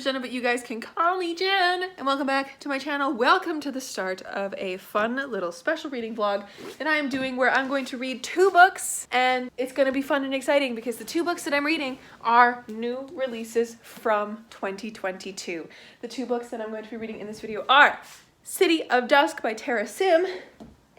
is Jenna, but you guys can call me Jen. And welcome back to my channel. Welcome to the start of a fun little special reading vlog that I am doing where I'm going to read 2 books, and it's going to be fun and exciting because the 2 books that I'm reading are new releases from 2022. The 2 books that I'm going to be reading in this video are City of Dusk by Tara Sim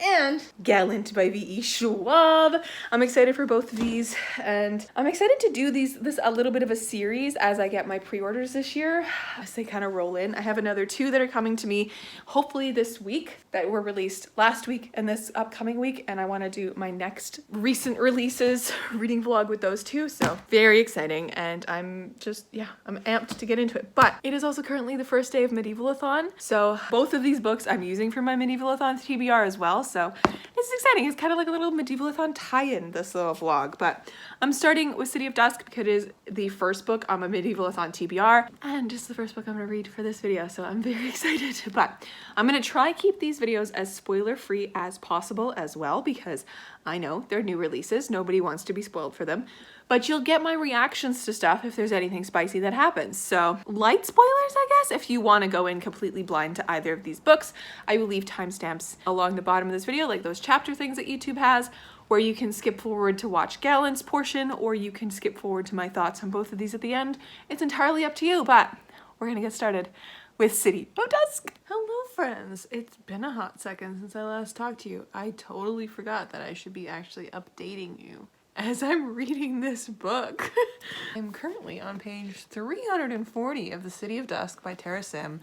and Gallant by V.E. Schwab. I'm excited for both of these, and I'm excited to do this a little bit of a series as I get my pre-orders this year, as they kind of roll in. I have another 2 that are coming to me hopefully this week that were released last week and this upcoming week, and I want to do my next recent releases reading vlog with those 2, so very exciting, and I'm amped to get into it. But it is also currently the first day of Medievalathon, so both of these books I'm using for my Medievalathon TBR as well. So it's exciting. It's kind of like a little Medievalathon tie-in, this little vlog. But I'm starting with City of Dusk because it is the first book on my Medievalathon TBR, and just the first book I'm going to read for this video, so I'm very excited. But I'm going to try keep these videos as spoiler-free as possible as well, because I know they're new releases. Nobody wants to be spoiled for them. But you'll get my reactions to stuff if there's anything spicy that happens. So light spoilers, I guess, if you want to go in completely blind to either of these books. I will leave timestamps along the bottom of this video, like those chapter things that YouTube has, where you can skip forward to watch Gallant's portion, or you can skip forward to my thoughts on both of these at the end. It's entirely up to you, but we're gonna get started with City of Dusk. Hello friends, it's been a hot second since I last talked to you. I totally forgot that I should be actually updating you as I'm reading this book. I'm currently on page 340 of The City of Dusk by Tara Sim,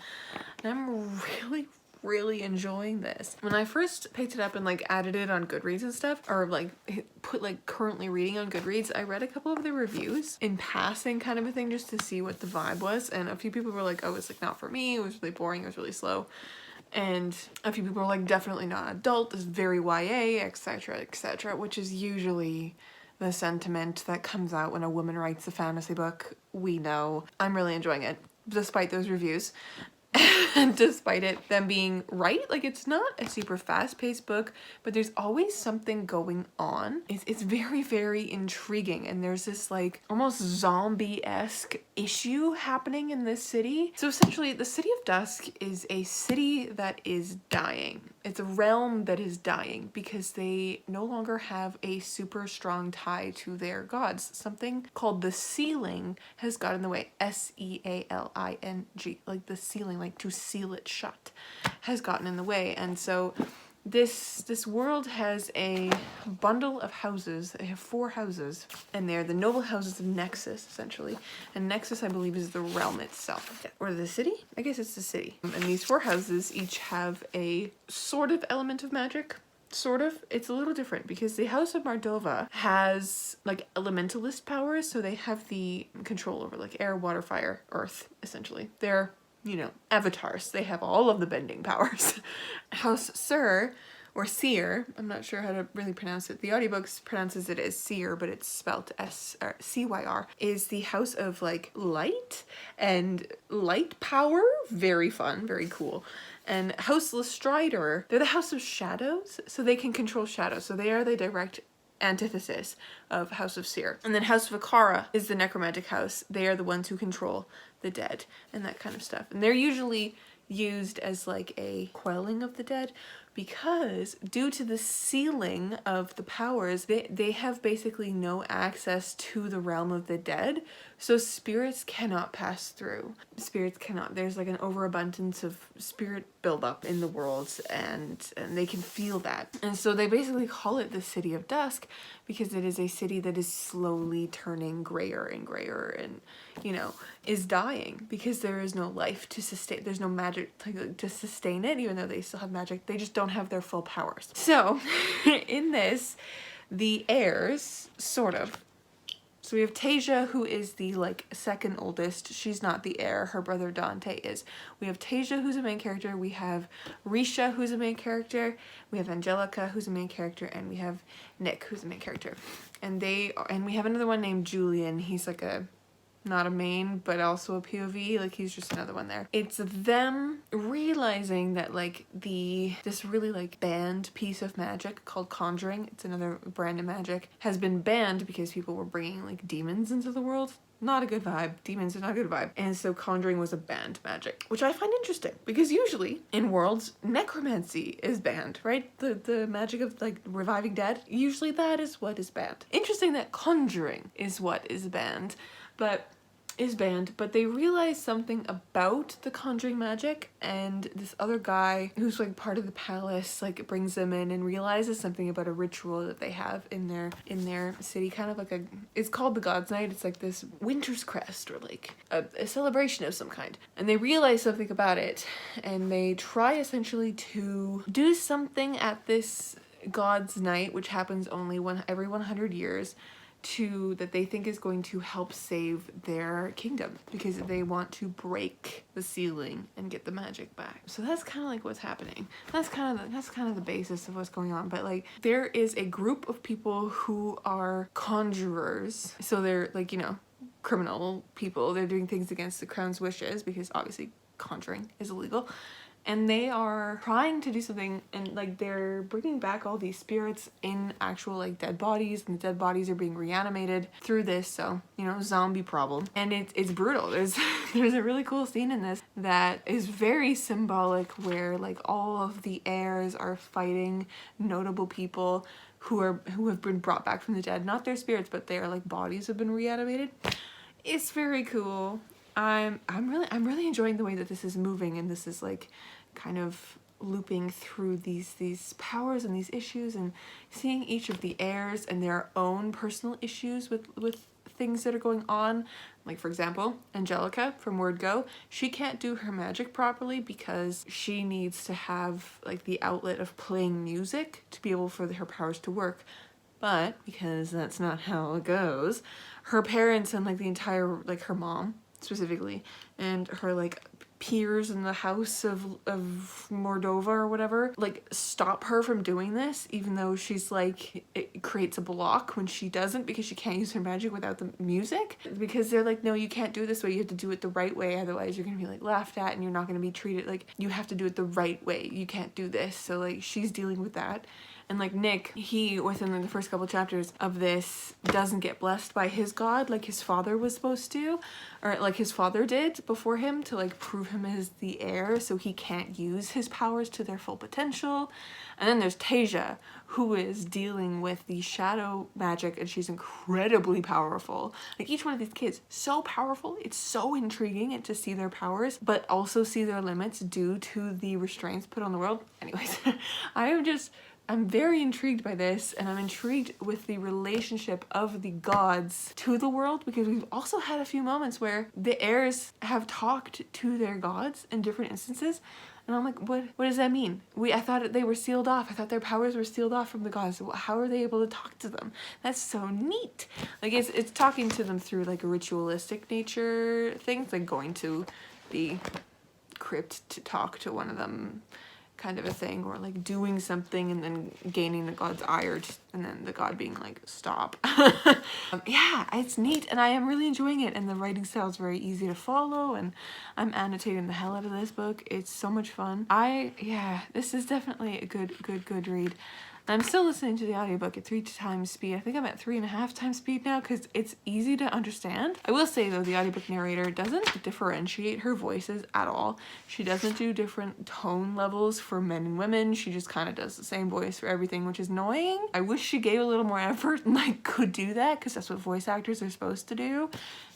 and I'm really enjoying this. When I first picked it up and like added it on Goodreads and stuff, or like put like currently reading on Goodreads, I read a couple of the reviews in passing kind of a thing just to see what the vibe was, and a few people were like, oh, it's like not for me, it was really boring, it was really slow. And a few people were like, definitely not adult, it's very YA, etc., which is usually the sentiment that comes out when a woman writes a fantasy book. We know. I'm really enjoying it, despite those reviews. And despite them being right, like it's not a super fast-paced book, but there's always something going on. It's very intriguing, and there's this like almost zombie-esque issue happening in this city. So essentially, the City of Dusk is a city that is dying. It's a realm that is dying because they no longer have a super strong tie to their gods. Something called the sealing has got in the way. S-E-A-L-I-N-G, like the sealing, like to seal it shut, has gotten in the way. And so this world has a bundle of houses. They have 4 houses, and they're the noble houses of Nexus, essentially. And Nexus, I believe, is the realm itself. Or the city? I guess it's the city. And these 4 houses each have a sort of element of magic. Sort of. It's a little different because the House of Mardova has like elementalist powers, so they have the control over like air, water, fire, earth, essentially. They're, you know, avatars. They have all of the bending powers. House Sir, or Seer, I'm not sure how to really pronounce it. The audiobooks pronounces it as Seer, but it's spelled C-Y-R, is the house of like light and light power. Very fun, very cool. And House Lestrider, they're the House of Shadows, so they can control shadows. So they are the direct antithesis of House of Seer. And then House of Akara is the necromantic house. They are the ones who control the dead and that kind of stuff. And they're usually used as like a quelling of the dead, because due to the sealing of the powers, they have basically no access to the realm of the dead, so spirits cannot pass through. Spirits cannot. There's like an overabundance of spirit buildup in the world, and they can feel that. And so they basically call it the City of Dusk because it is a city that is slowly turning grayer and grayer and, you know, is dying because there is no life to sustain. There's no magic to sustain it, even though they still have magic. They just don't have their full powers. So in this, the heirs, sort of. So we have Tasia, who is the like second oldest. She's not the heir. Her brother Dante is. We have Tasia, who's a main character. We have Risha, who's a main character. We have Angelica, who's a main character, and we have Nick, who's a main character. And we have another one named Julian. He's like a not a main, but also a POV, like he's just another one there. It's them realizing that like this really like banned piece of magic called conjuring, it's another brand of magic, has been banned because people were bringing like demons into the world. not a good vibe. Demons are not a good vibe. And so conjuring was a banned magic, which I find interesting because usually in worlds, necromancy is banned, right? The magic of like reviving dead, usually that is what is banned. Interesting that conjuring is what is banned, but they realize something about the conjuring magic, and this other guy who's like part of the palace like brings them in and realizes something about a ritual that they have in their city, kind of like it's called the God's Night. It's like this winter's crest or like a celebration of some kind, and they realize something about it, and they try essentially to do something at this God's Night, which happens only every 100 years, that they think is going to help save their kingdom, because they want to break the ceiling and get the magic back. So that's kind of like what's happening. That's kind of the basis of what's going on. But like there is a group of people who are conjurers. So they're like, you know, criminal people. They're doing things against the crown's wishes because obviously conjuring is illegal. And they are trying to do something, and like they're bringing back all these spirits in actual like dead bodies, and the dead bodies are being reanimated through this, so you know, zombie problem. And it's brutal. There's a really cool scene in this that is very symbolic, where like all of the heirs are fighting notable people who have been brought back from the dead, not their spirits, but their like bodies have been reanimated. It's very cool. I'm really enjoying the way that this is moving, and this is like kind of looping through these powers and these issues, and seeing each of the heirs and their own personal issues with things that are going on. Like for example, Angelica from Word Go, she can't do her magic properly because she needs to have like the outlet of playing music to be able for her powers to work. But because that's not how it goes, her parents and like the entire, like her mom specifically, and her like peers in the house of Mordova or whatever, like stop her from doing this, even though she's like, it creates a block when she doesn't, because she can't use her magic without the music, because they're like, no, you can't do it this way, you have to do it the right way, otherwise you're gonna be like laughed at and you're not gonna be treated, like you have to do it the right way, you can't do this. So like she's dealing with that. And like Nick, he, within like the first couple chapters of this, doesn't get blessed by his god like his father was supposed to, or like his father did before him, to like prove him as the heir, so he can't use his powers to their full potential. And then there's Tasia, who is dealing with the shadow magic, and she's incredibly powerful. Like each one of these kids, so powerful, it's so intriguing and to see their powers, but also see their limits due to the restraints put on the world. Anyways, I'm very intrigued by this, and I'm intrigued with the relationship of the gods to the world, because we've also had a few moments where the heirs have talked to their gods in different instances, and I'm like, what does that mean? I thought they were sealed off. I thought their powers were sealed off from the gods. How are they able to talk to them? That's so neat. Like it's talking to them through like a ritualistic nature things, like going to the crypt to talk to one of them, kind of a thing, or like doing something and then gaining the god's ire, and then the god being like, stop. Yeah, it's neat, and I am really enjoying it, and the writing style is very easy to follow, and I'm annotating the hell out of this book. It's so much fun. This is definitely a good read. I'm still listening to the audiobook at 3 times speed. I think I'm at 3.5 times speed now, because it's easy to understand. I will say though, the audiobook narrator doesn't differentiate her voices at all. She doesn't do different tone levels for men and women. She just kind of does the same voice for everything, which is annoying. I wish she gave a little more effort and like could do that, because that's what voice actors are supposed to do,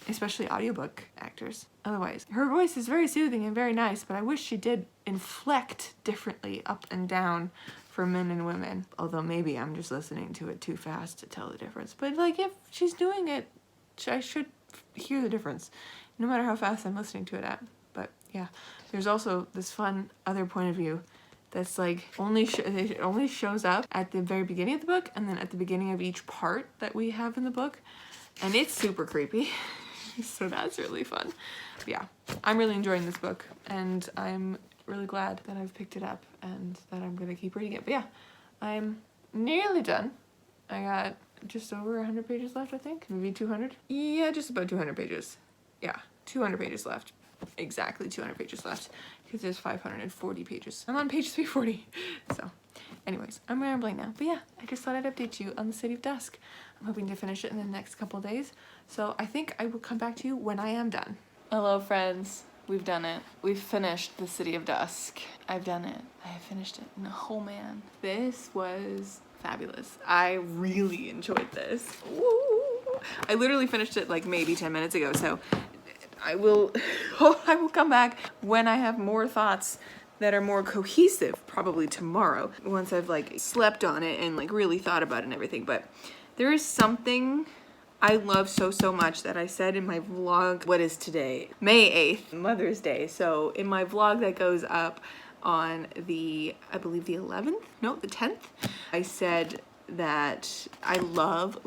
especially audiobook actors. Otherwise, her voice is very soothing and very nice, but I wish she did inflect differently up and down for men and women. Although maybe I'm just listening to it too fast to tell the difference. But like, if she's doing it, I should hear the difference, no matter how fast I'm listening to it at. But yeah, there's also this fun other point of view that's like it only shows up at the very beginning of the book, and then at the beginning of each part that we have in the book, and it's super creepy. So that's really fun. But yeah, I'm really enjoying this book, and I'm really glad that I've picked it up and that I'm gonna keep reading it. But yeah, I'm nearly done. I got just over 100 pages left, I think. Maybe 200? Yeah, just about 200 pages. Yeah, 200 pages left. Exactly 200 pages left, because there's 540 pages. I'm on page 340. So anyways, I'm rambling now. But yeah, I just thought I'd update you on the City of Dusk. I'm hoping to finish it in the next couple days. So I think I will come back to you when I am done. Hello friends, we've done it. We've finished the City of Dusk. I've done it. I have finished it. Oh man, this was fabulous. I really enjoyed this. Woo! I literally finished it like maybe 10 minutes ago, so I will come back when I have more thoughts that are more cohesive, probably tomorrow, once I've like slept on it and like really thought about it and everything. But there is something I love so much that I said in my vlog. What is today? May 8th, Mother's Day. So in my vlog that goes up on the, I believe the 11th? No, the 10th. I said that I love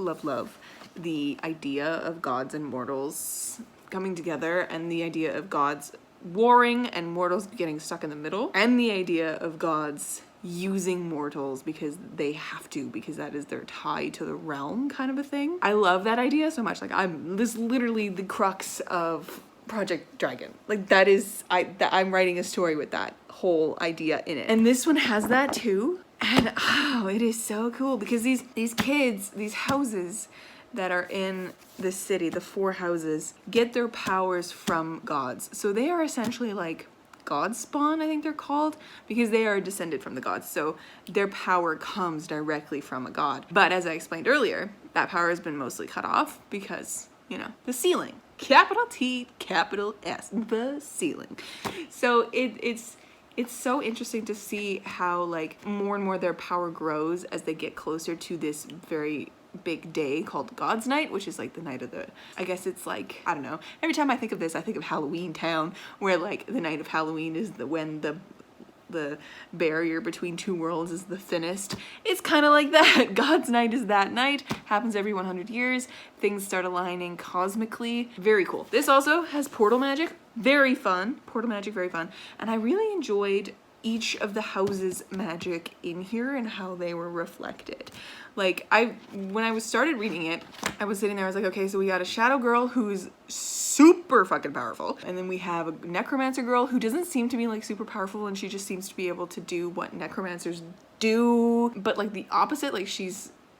the idea of gods and mortals coming together, and the idea of gods warring and mortals getting stuck in the middle, and the idea of gods using mortals because they have to, because that is their tie to the realm kind of a thing. I love that idea so much. Like this is literally the crux of Project Dragon. Like that is, I'm writing a story with that whole idea in it. And this one has that too. And oh, it is so cool because these kids, these houses that are in the city, the 4 houses, get their powers from gods. So they are essentially like god spawn, I think they're called, because they are descended from the gods. So their power comes directly from a god. But as I explained earlier, that power has been mostly cut off because, you know, the ceiling. Capital T, capital S, the ceiling. So it's so interesting to see how like more and more their power grows as they get closer to this very big day called God's Night, which is like the night of the, I guess it's like, I don't know, every time I think of this I think of Halloween Town, where like the night of Halloween is when the barrier between 2 worlds is the thinnest. It's kind of like that. God's Night is that night, happens every 100 years, things start aligning cosmically. Very cool. This also has portal magic, very fun. Portal magic, very fun. And I really enjoyed each of the houses' magic in here and how they were reflected. Like when I started reading it, I was sitting there, I was like, okay, so we got a shadow girl who's super fucking powerful. And then we have a necromancer girl who doesn't seem to be like super powerful, and she just seems to be able to do what necromancers do. But like the opposite, like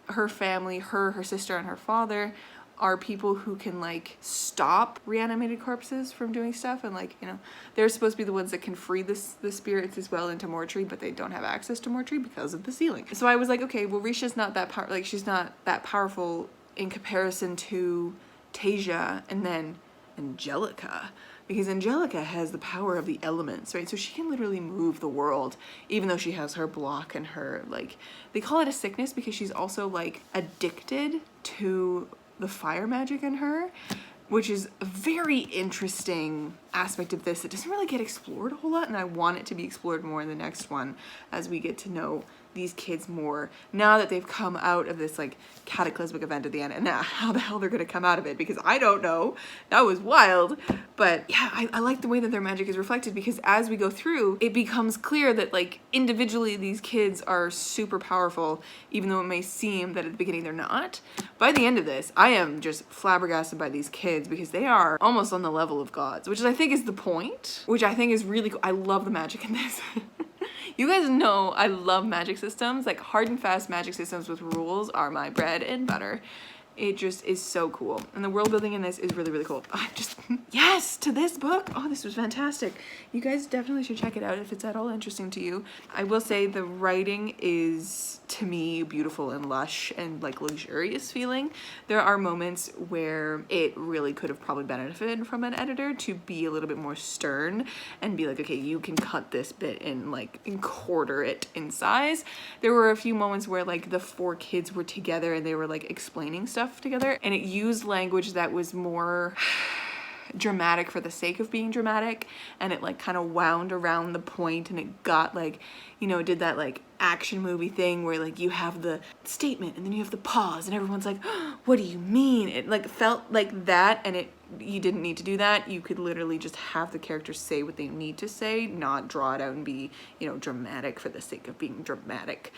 her family, her sister and her father are people who can like stop reanimated corpses from doing stuff, and like, you know, they're supposed to be the ones that can free the spirits as well into mortuary, but they don't have access to mortuary because of the ceiling. So I was like, okay, well Risha's not that like she's not that powerful in comparison to Tasia and then Angelica, because Angelica has the power of the elements, right? So she can literally move the world, even though she has her block and her, like, they call it a sickness because she's also like addicted to the fire magic in her, which is a very interesting aspect of this. It doesn't really get explored a whole lot, and I want it to be explored more in the next one as we get to know these kids more now that they've come out of this like cataclysmic event at the end, and now how the hell they're gonna come out of it, because I don't know. That was wild. But yeah, I like the way that their magic is reflected, because as we go through, it becomes clear that like individually these kids are super powerful, even though it may seem that at the beginning they're not. By the end of this, I am just flabbergasted by these kids, because they are almost on the level of gods, which I think is the point, which I think is really cool. I love the magic in this. You guys know I love magic systems. Like hard and fast magic systems with rules are my bread and butter. It just is so cool. And the world building in this is really, really cool. I just, yes, to this book. Oh, this was fantastic. You guys definitely should check it out if it's at all interesting to you. I will say the writing is, to me, beautiful and lush and like luxurious feeling. There are moments where it really could have probably benefited from an editor to be a little bit more stern and be like, okay, you can cut this bit and like quarter it in size. There were a few moments where like the 4 kids were together and they were like explaining stuff together, and it used language that was more dramatic for the sake of being dramatic, and it like kind of wound around the point, and it got like, you know, it did that like action movie thing where like you have the statement and then you have the pause and everyone's like, oh, what do you mean? It like felt like that, and you didn't need to do that. You could literally just have the characters say what they need to say, not draw it out and be, you know, dramatic for the sake of being dramatic.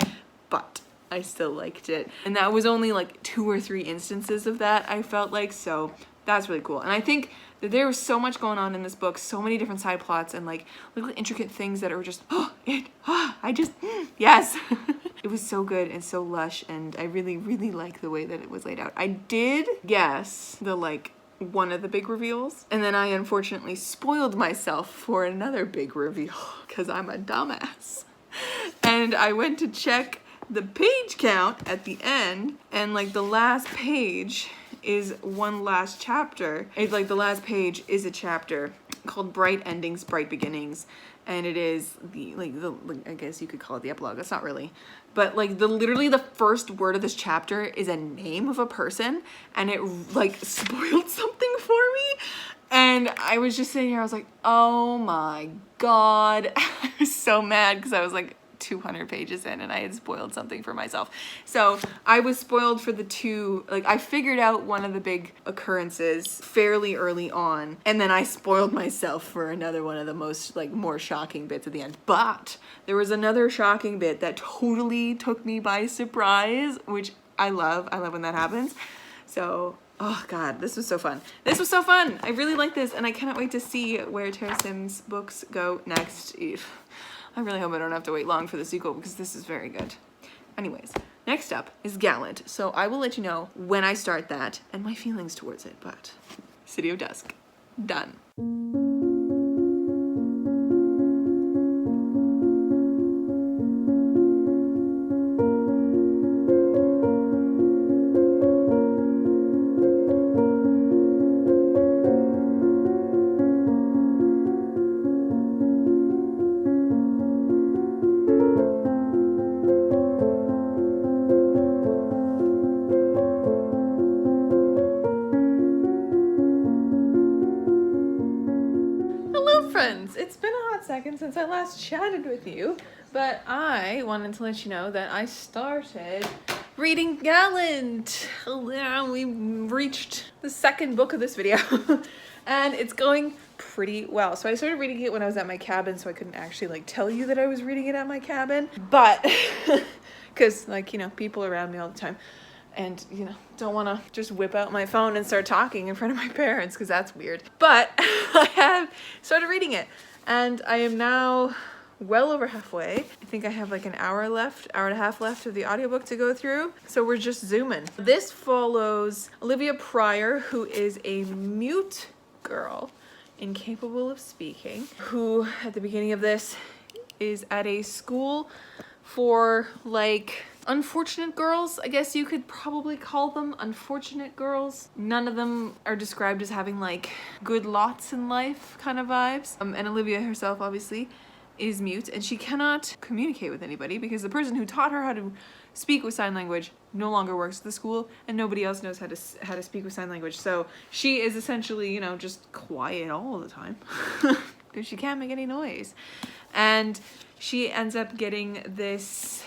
But I still liked it. And that was only like 2 or 3 instances of that, I felt like, so that's really cool. And I think that there was so much going on in this book, so many different side plots and like little intricate things that are just, yes. It was so good and so lush, and I really, really like the way that it was laid out. I did guess the like one of the big reveals, and then I unfortunately spoiled myself for another big reveal because I'm a dumbass. And I went to check the page count at the end, and like the last page is one last chapter. It's like the last page is a chapter called Bright Endings, Bright Beginnings, and it is the I guess you could call it the epilogue. That's not really, but like literally the first word of this chapter is a name of a person, and it like spoiled something for me. And I was just sitting here, I was like, oh my God. I was so mad because I was like 200 pages in and I had spoiled something for myself. So I was spoiled for the two, like I figured out one of the big occurrences fairly early on, and then I spoiled myself for another one of the most like more shocking bits at the end. But there was another shocking bit that totally took me by surprise, which I love. I love when that happens. So, oh God, this was so fun. This was so fun. I really like this, and I cannot wait to see where Tara Sim's books go next. I really hope I don't have to wait long for the sequel because this is very good. Anyways, next up is Gallant. So I will let you know when I start that and my feelings towards it, but City of Dusk, done. It's been a hot second since I last chatted with you, but I wanted to let you know that I started reading Gallant. We reached the second book of this video and it's going pretty well. So I started reading it when I was at my cabin, so I couldn't actually like tell you that I was reading it at my cabin, but because like, you know, people around me all the time. And, you know, don't want to just whip out my phone and start talking in front of my parents because that's weird. But I have started reading it, and I am now well over halfway. I think I have like an hour and a half left of the audiobook to go through. So we're just zooming. This follows Olivia Pryor, who is a mute girl, incapable of speaking, who at the beginning of this is at a school for like unfortunate girls, I guess you could probably call them unfortunate girls. None of them are described as having like good lots in life kind of vibes. And Olivia herself obviously is mute, and she cannot communicate with anybody because the person who taught her how to speak with sign language no longer works at the school, and nobody else knows how to speak with sign language. So she is essentially, you know, just quiet all the time because she can't make any noise. And she ends up getting this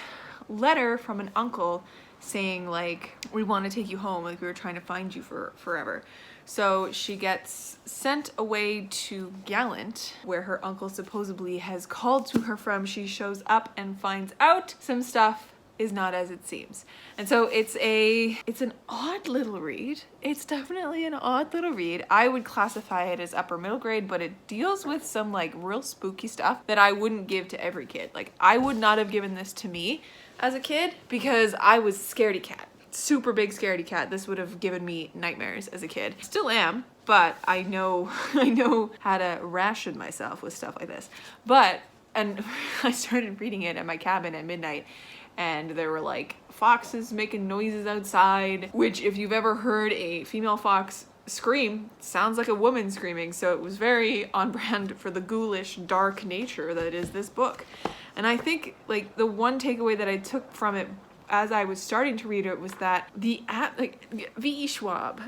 letter from an uncle saying like, we want to take you home, like we were trying to find you for forever. So she gets sent away to Gallant, where her uncle supposedly has called to her from. She shows up and finds out some stuff is not as it seems. And so it's an odd little read. It's definitely an odd little read. I would classify it as upper middle grade, but it deals with some like real spooky stuff that I wouldn't give to every kid. Like I would not have given this to me as a kid because I was scaredy cat. Super big scaredy cat. This would have given me nightmares as a kid. Still am, but I know how to ration myself with stuff like this. And I started reading it at my cabin at midnight, and there were like foxes making noises outside, which if you've ever heard a female fox scream, sounds like a woman screaming. So it was very on brand for the ghoulish, dark nature that is this book. And I think like the one takeaway that I took from it as I was starting to read it was that V.E. Schwab,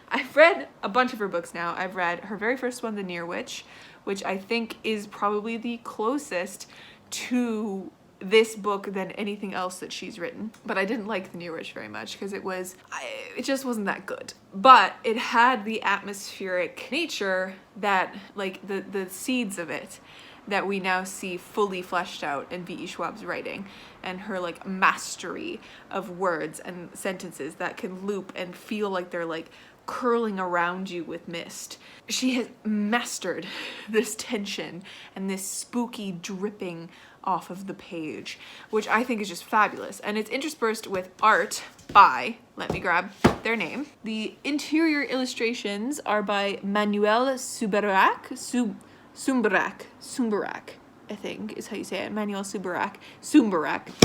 I've read a bunch of her books now. I've read her very first one, The Near Witch, which I think is probably the closest to this book than anything else that she's written. But I didn't like The Near Witch very much because it just wasn't that good. But it had the atmospheric nature that, like the seeds of it, that we now see fully fleshed out in V.E. Schwab's writing, and her like mastery of words and sentences that can loop and feel like they're like curling around you with mist. She has mastered this tension and this spooky dripping off of the page, which I think is just fabulous. And it's interspersed with art by, let me grab their name. The interior illustrations are by Manuel Subarac, I think is how you say it, Manuel Subarac,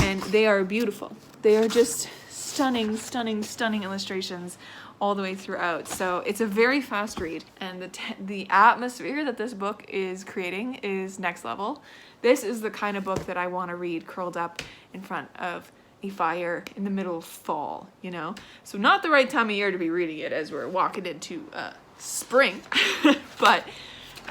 and they are beautiful. They are just stunning, stunning, stunning illustrations all the way throughout. So it's a very fast read, and the atmosphere that this book is creating is next level. This is the kind of book that I want to read curled up in front of a fire in the middle of fall, you know? So not the right time of year to be reading it as we're walking into spring, but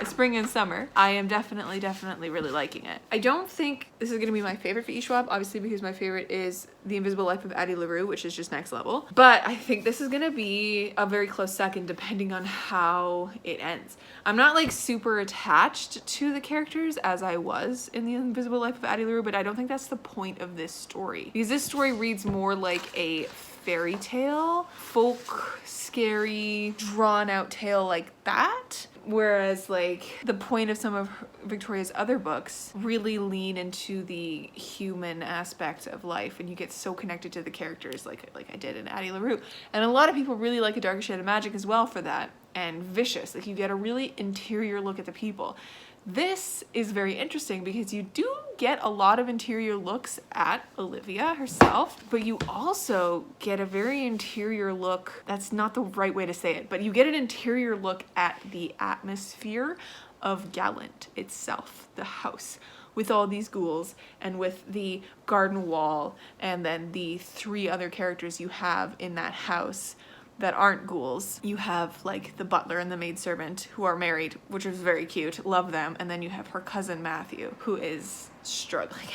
spring and summer. I am definitely really liking it. I don't think this is gonna be my favorite for E. Schwab, obviously, because my favorite is The Invisible Life of Addie LaRue, which is just next level. But I think this is gonna be a very close second depending on how it ends. I'm not like super attached to the characters as I was in The Invisible Life of Addie LaRue, but I don't think that's the point of this story. Because this story reads more like a fairy tale, folk, scary, drawn out tale like that. Whereas like the point of some of Victoria's other books really lean into the human aspect of life, and you get so connected to the characters like I did in Addie LaRue. And a lot of people really like A Darker Shade of Magic as well for that, and Vicious. Like you get a really interior look at the people. This is very interesting because you do get a lot of interior looks at Olivia herself, but you also get a very interior look, that's not the right way to say it, but you get an interior look at the atmosphere of Gallant itself, the house, with all these ghouls and with the garden wall, and then the 3 other characters you have in that house that aren't ghouls. You have like the butler and the maidservant who are married, which is very cute, love them, and then you have her cousin Matthew who is struggling.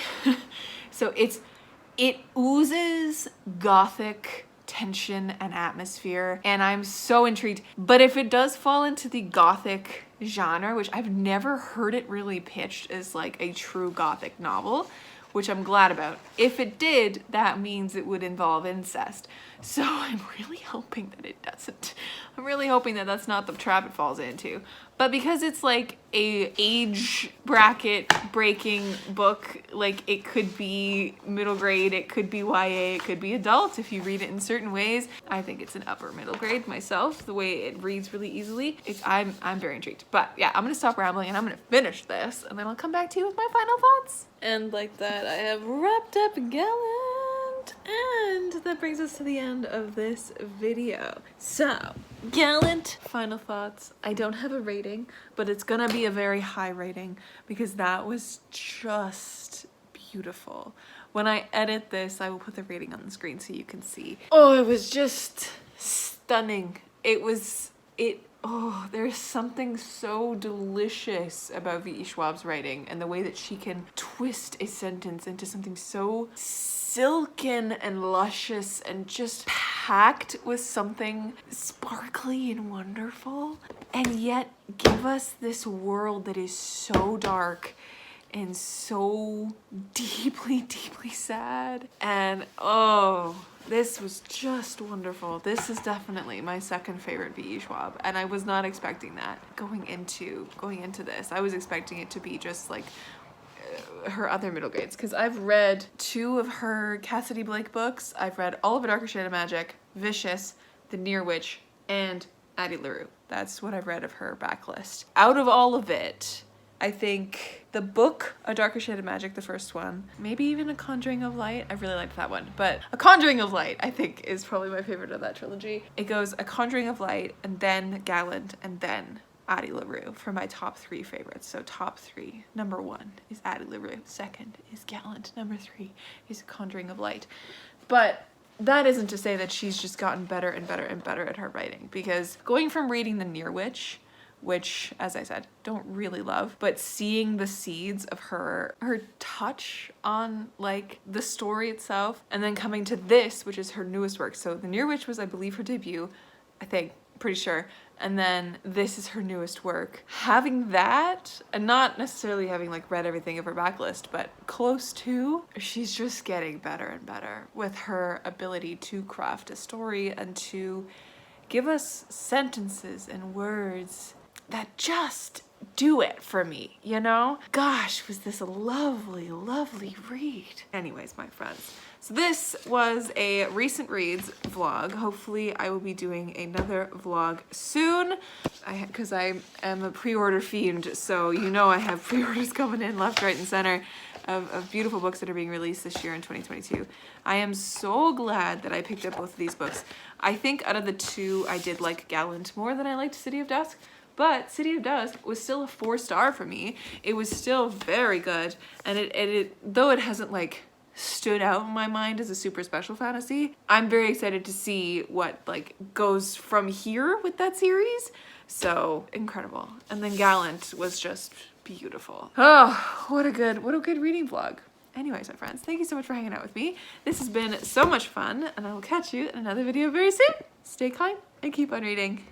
So it oozes gothic tension and atmosphere, and I'm so intrigued. But if it does fall into the gothic genre, which I've never heard it really pitched as like a true gothic novel, which I'm glad about. If it did, that means it would involve incest. So I'm really hoping that it doesn't. I'm really hoping that that's not the trap it falls into. But because it's like a age bracket breaking book, like it could be middle grade, it could be YA, it could be adult if you read it in certain ways. I think it's an upper middle grade myself, the way it reads really easily. I'm very intrigued. But yeah, I'm gonna stop rambling and I'm gonna finish this, and then I'll come back to you with my final thoughts. And like that, I have wrapped up Gallant, and that brings us to the end of this video. So, Gallant, final thoughts. I don't have a rating, but it's gonna be a very high rating because that was just beautiful. When I edit this, I will put the rating on the screen so you can see. Oh, it was just stunning. Oh, there's something so delicious about V.E. Schwab's writing and the way that she can twist a sentence into something so silken and luscious and just packed with something sparkly and wonderful, and yet give us this world that is so dark and so deeply, deeply sad. And oh, this was just wonderful. This is definitely my second favorite V.E. Schwab, and I was not expecting that going into this. I was expecting it to be just like her other middle grades, because I've read 2 of her Cassidy Blake books. I've read all of A Darker Shade of Magic, Vicious, The Near Witch, and Addie LaRue. That's what I've read of her backlist. Out of all of it, I think the book, A Darker Shade of Magic, the first one, maybe even A Conjuring of Light. I really liked that one, but A Conjuring of Light, I think, is probably my favorite of that trilogy. It goes A Conjuring of Light, and then Gallant, and then Addie LaRue for my top 3 favorites. So top 3, number 1 is Addie LaRue, second is Gallant, number 3 is A Conjuring of Light. But that isn't to say that she's just gotten better and better and better at her writing, because going from reading The Near Witch, which, as I said, don't really love, but seeing the seeds of her touch on like the story itself, and then coming to this, which is her newest work. So The Near Witch was, I believe, her debut, I think, pretty sure, and then this is her newest work. Having that, and not necessarily having like read everything of her backlist, but close to, she's just getting better and better with her ability to craft a story and to give us sentences and words that just do it for me, you know? Gosh, was this a lovely, lovely read. Anyways, my friends, so this was a recent reads vlog. Hopefully I will be doing another vlog soon because I am a pre-order fiend, so you know I have pre-orders coming in left, right, and center of beautiful books that are being released this year in 2022. I am so glad that I picked up both of these books. I think out of the two, I did like Gallant more than I liked City of Dusk, but City of Dusk was still a 4-star for me. It was still very good, and it though it hasn't like stood out in my mind as a super special fantasy, I'm very excited to see what like goes from here with that series. So incredible. And then Gallant was just beautiful. Oh, what a good reading vlog. Anyways, my friends, thank you so much for hanging out with me. This has been so much fun, and I will catch you in another video very soon. Stay kind and keep on reading.